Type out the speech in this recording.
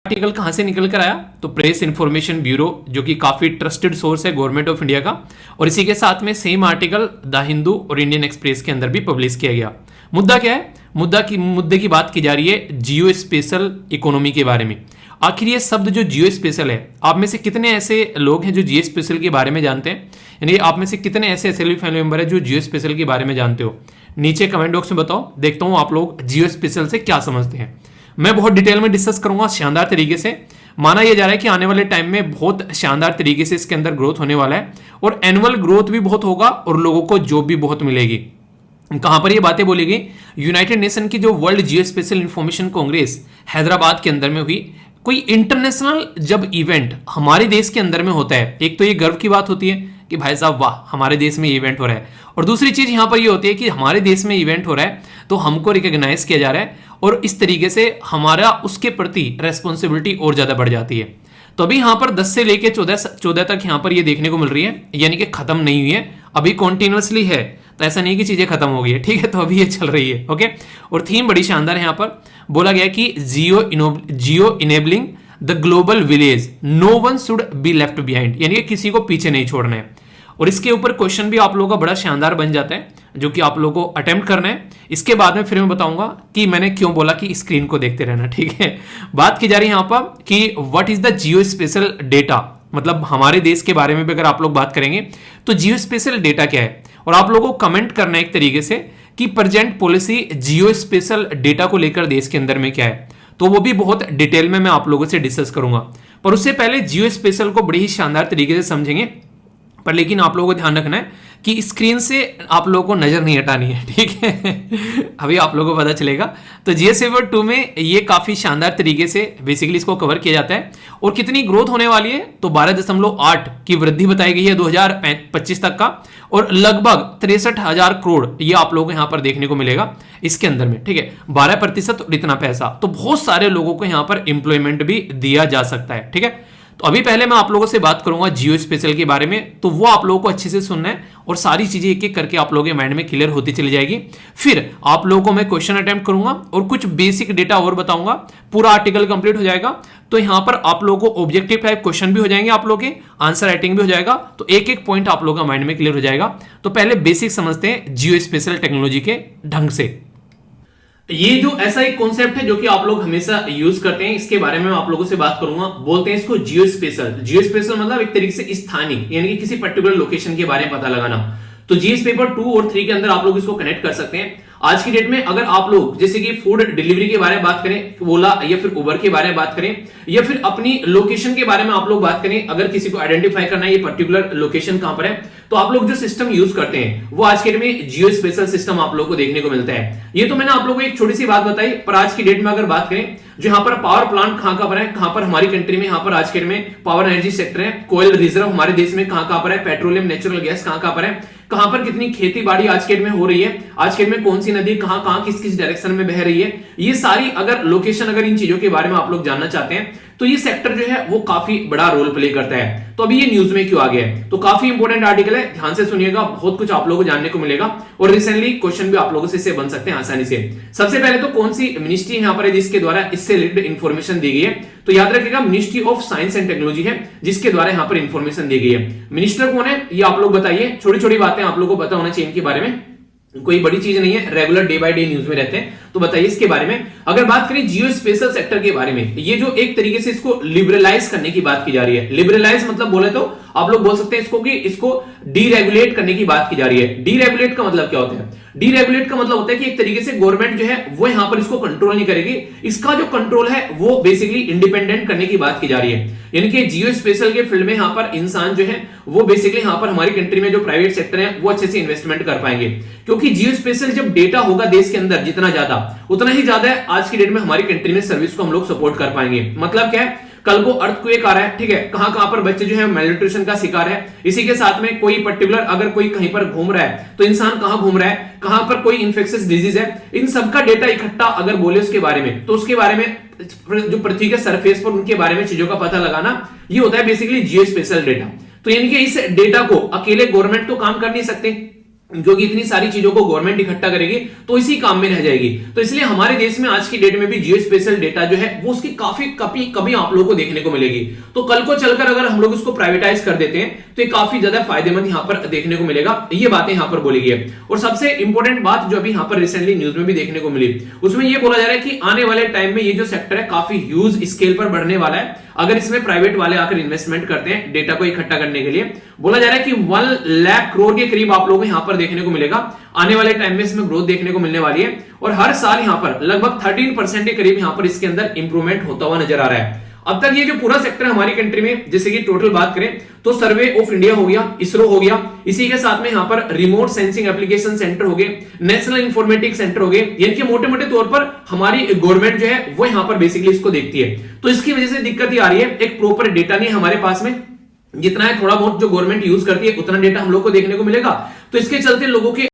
Article कहां से निकल कर आया? तो प्रेस इंफॉर्मेशन ब्यूरो, जो कि काफी ट्रस्टेड सोर्स है गवर्नमेंट ऑफ इंडिया का, और इसी के साथ में सेम आर्टिकल द हिंदू और इंडियन एक्सप्रेस के अंदर भी पब्लिश किया गया। मुद्दा क्या है? मुद्दे की बात की जा रही है जियो स्पेशल इकोनॉमी के बारे में। आखिर ये शब्द जो जियो स्पेशल है, आप में से कितने ऐसे लोग हैं जो जियो स्पेशल के बारे में जानते हैं? यानी आप में से कितने ऐसे एसएलवी फैमिली मेंबर है जो जियो स्पेशल के बारे में जानते हो? नीचे कमेंट बॉक्स में बताओ, देखता हूं आप लोग जियो स्पेशल से क्या समझते हैं। मैं बहुत डिटेल में डिस्कस करूंगा शानदार तरीके से। माना यह जा रहा है कि आने वाले टाइम में बहुत शानदार तरीके से इसके अंदर ग्रोथ होने वाला है और एनुअल ग्रोथ भी बहुत होगा और लोगों को जॉब भी बहुत मिलेगी। कहां पर ये बातें बोली गई? यूनाइटेड नेशन की जो वर्ल्ड जियो स्पेशल इंफॉर्मेशन कांग्रेस हैदराबाद के अंदर में हुई। कोई इंटरनेशनल जब इवेंट हमारे देश के अंदर में होता है, एक तो ये गर्व की बात होती है कि भाई साहब वाह हमारे देश में इवेंट हो रहा है, और दूसरी चीज यहां पर ये होती है कि हमारे देश में इवेंट हो रहा है तो हमको रिकॉग्नाइज किया जा रहा है और इस तरीके से हमारा उसके प्रति रेस्पॉन्सिबिलिटी और ज्यादा बढ़ जाती है। तो अभी यहां पर 10 से लेके 14 तक यहां पर ये देखने को मिल रही है, यानी कि खत्म नहीं हुई है, अभी कॉन्टिन्यूसली है। तो ऐसा नहीं कि चीजें खत्म हो गई है, ठीक है, तो अभी ये चल रही है। ओके, और थीम बड़ी शानदार है। यहां पर बोला गया कि Jio enabling the global village, no one should be left behind, यानी कि किसी को पीछे नहीं छोड़ना है। और इसके ऊपर क्वेश्चन भी आप लोगों का बड़ा शानदार बन जाता है, जो कि आप लोगों को अटेम्प्ट करना है। इसके बाद में फिर मैं बताऊंगा कि मैंने क्यों बोला कि स्क्रीन को देखते रहना, ठीक है। बात की जा रही है यहां पर कि what is the Jio special data, मतलब हमारे देश के बारे में भी अगर आप लोग बात करेंगे तो जियो स्पेशल डेटा क्या है, और आप लोगों को कमेंट करना है एक तरीके से कि प्रेजेंट पॉलिसी जियो स्पेशल डेटा को लेकर देश के अंदर में क्या है। तो वो भी बहुत डिटेल में मैं आप लोगों से डिस्कस करूंगा, पर उससे पहले जियो स्पेशल को बड़ी ही शानदार तरीके से समझेंगे। पर लेकिन आप लोगों को ध्यान रखना है कि स्क्रीन से आप लोगों को नजर नहीं हटानी है, ठीक है। अभी आप लोगों को पता चलेगा। तो जीएसपेपर 2 में ये काफी शानदार तरीके से बेसिकली इसको कवर किया जाता है। और कितनी ग्रोथ होने वाली है? तो 12.8 की वृद्धि बताई गई है 2025 तक का, और लगभग 63,000 करोड़ ये आप लोगों को यहां पर देखने को मिलेगा इसके अंदर में, ठीक है। 12% और इतना पैसा, तो बहुत सारे लोगों को यहां पर एम्प्लॉयमेंट भी दिया जा सकता है, ठीक है। तो अभी पहले मैं आप लोगों से बात करूंगा जियो स्पेशल के बारे में, तो वो आप लोगों को अच्छे से सुनना है और सारी चीजें एक एक करके आप लोगों के माइंड में क्लियर होती चली जाएगी। फिर आप लोगों को मैं क्वेश्चन अटेम्प्ट करूंगा और कुछ बेसिक डेटा और बताऊंगा, पूरा आर्टिकल कंप्लीट हो जाएगा। तो यहां पर आप लोगों को ऑब्जेक्टिव टाइप क्वेश्चन भी हो जाएंगे, आप लोगों के आंसर राइटिंग भी हो जाएगा, तो एक एक पॉइंट आप लोगों का माइंड में क्लियर हो जाएगा। तो पहले बेसिक समझते हैं जियो स्पेशल टेक्नोलॉजी के ढंग से। ये जो ऐसा एक कॉन्सेप्ट है जो कि आप लोग हमेशा यूज करते हैं, इसके बारे में आप लोगों से बात करूंगा। बोलते हैं इसको जियो स्पेशल। जियो स्पेशल मतलब एक तरीके से स्थानिक, यानी कि किसी पर्टिकुलर लोकेशन के बारे में पता लगाना। तो जीएस पेपर 2 और 3 के अंदर आप लोग इसको कनेक्ट कर सकते हैं। आज की डेट में अगर आप लोग जैसे कि फूड डिलीवरी के बारे में बात करें, ओला या फिर उबर के बारे में बात करें, या फिर अपनी लोकेशन के बारे में आप लोग बात करें, अगर किसी को आइडेंटिफाई करना है ये पर्टिकुलर लोकेशन कहां पर है, तो आप लोग जो सिस्टम यूज करते हैं वो आज के डेट में जियो स्पेशल सिस्टम आप लोग को देखने को मिलता है। ये तो मैंने आप लोगों को एक छोटी सी बात बताई, पर आज की डेट में अगर बात करें जो यहाँ पर पावर प्लांट कहां पर है, कहां पर हमारी कंट्री में, यहाँ पर आज के डेट में पावर एनर्जी सेक्टर है, कोयल रिजर्व हमारे देश में कहां पर है, पेट्रोलियम नेचुरल गैस कहां पर है, कहां पर कितनी खेती बाड़ी आज के डेट में हो रही है, आज के डेट में कौन सी नदी कहां कहां किस किस डायरेक्शन में बह रही है, ये सारी अगर लोकेशन, अगर इन चीजों के बारे में आप लोग जानना चाहते हैं तो ये सेक्टर जो है वो काफी बड़ा रोल प्ले करता है। तो अभी ये न्यूज में क्यों आ गया है? तो काफी इंपॉर्टेंट आर्टिकल है, ध्यान से सुनिएगा, बहुत कुछ आप लोगों को जानने को मिलेगा और रिसेंटली क्वेश्चन भी आप लोगों से इससे बन सकते हैं आसानी से। सबसे पहले तो कौन सी मिनिस्ट्री यहां पर है जिसके द्वारा इससे रिलेटेड इंफॉर्मेशन दी गई है? तो याद रखिएगा ministry of science and technology है जिसके द्वारा यहां पर इंफॉर्मेशन दी गई है। मिनिस्टर कौन है ये आप लोग बताइए, छोटी छोटी बातें आप लोगों को पता होना चाहिए इनके बारे में, कोई बड़ी चीज नहीं है, regular day by day news में रहते हैं। तो बताइए इसके बारे में। अगर बात करें जियो स्पेशल सेक्टर के बारे में, ये जो एक तरीके से इसको लिबरलाइज करने की बात की जा रही है। लिबरलाइज मतलब बोले तो आप लोग बोल सकते हैं इसको कि इसको डीरेगुलेट करने की बात की जा रही है। डीरेगुलेट का मतलब क्या होता है? डीरेगुलेट का मतलब होता है कि एक तरीके से गवर्नमेंट जो है वो यहां पर इसको कंट्रोल नहीं करेगी, इसका जो कंट्रोल है वो बेसिकली इंडिपेंडेंट करने की बात की जा रही है। यानी कि जियो स्पेशल के फील्ड में यहां पर इंसान जो है वो बेसिकली यहां पर हमारी कंट्री में जो प्राइवेट सेक्टर है वो अच्छे से इन्वेस्टमेंट कर पाएंगे, क्योंकि जियो स्पेशल जब डेटा होगा देश के अंदर जितना ज्यादा, उतना ही ज्यादा आज की डेट में हमारी कंट्री में सर्विस को हम लोग सपोर्ट कर पाएंगे। मतलब क्या है? कल को अर्थक्वेक आ रहा है, ठीक है, कहां कहां पर बच्चे जो है मेलन्यूट्रिशन का शिकार है, इसी के साथ में कोई पर्टिकुलर अगर कोई कहीं पर घूम रहा है तो इंसान कहां घूम रहा है, कहां पर कोई इंफेक्शियस डिजीज है, इन सबका डेटा इकट्ठा अगर बोले उसके बारे में, तो उसके बारे में जो पृथ्वी के सरफेस पर उनके बारे में चीजों का पता लगाना, ये होता है बेसिकली जियो स्पेशल डेटा। तो यानी कि इस डेटा को अकेले गवर्नमेंट तो काम कर नहीं सकते, जो कि इतनी सारी चीजों को गवर्नमेंट इकट्ठा करेगी तो इसी काम में रह जाएगी। तो इसलिए हमारे देश में आज की डेट में भी जियो स्पेशल डेटा जो है वो उसकी काफी कभी कभी आप लोगों को देखने को मिलेगी। तो कल को चलकर अगर हम लोग इसको प्राइवेटाइज कर देते हैं तो ये काफी ज्यादा फायदेमंद यहां पर देखने को मिलेगा। ये बातें यहां पर बोली गई है। और सबसे इंपॉर्टेंट बात जो अभी यहां पर रिसेंटली न्यूज में भी देखने को मिली, उसमें ये बोला जा रहा है कि आने वाले टाइम में ये जो सेक्टर है काफी ह्यूज स्केल पर बढ़ने वाला है अगर इसमें प्राइवेट वाले आकर इन्वेस्टमेंट करते हैं डेटा को इकट्ठा करने के लिए। बोला जा रहा है कि 1 लाख करोड़ के करीब आप लोगों को यहां पर देखने को मिलेगा आने वाले टाइम में, इसमें ग्रोथ देखने को मिलने वाली है। और हर साल यहां पर लगभग 13% के करीब यहां पर इसके अंदर इंप्रूवमेंट होता हुआ नजर आ रहा है। अब तक ये जो पूरा सेक्टर है हमारी कंट्री में, जैसे कि टोटल बात करें तो सर्वे ऑफ इंडिया हो गया, इसरो हो गया, इसी के साथ में यहां पर रिमोट सेंसिंग एप्लीकेशन सेंटर हो गए, नेशनल इंफॉर्मेटिक्स सेंटर हो गए, यानी कि मोटे मोटे तौर पर हमारी गवर्नमेंट जो है वो यहां पर बेसिकली इसको देखती है। तो इसकी वजह से दिक्कत ये आ रही है, एक प्रॉपर डेटा नहीं है हमारे पास में, जितना है थोड़ा बहुत जो गवर्नमेंट यूज करती है उतना डेटा हम लोग को देखने को मिलेगा। तो इसके चलते लोगों के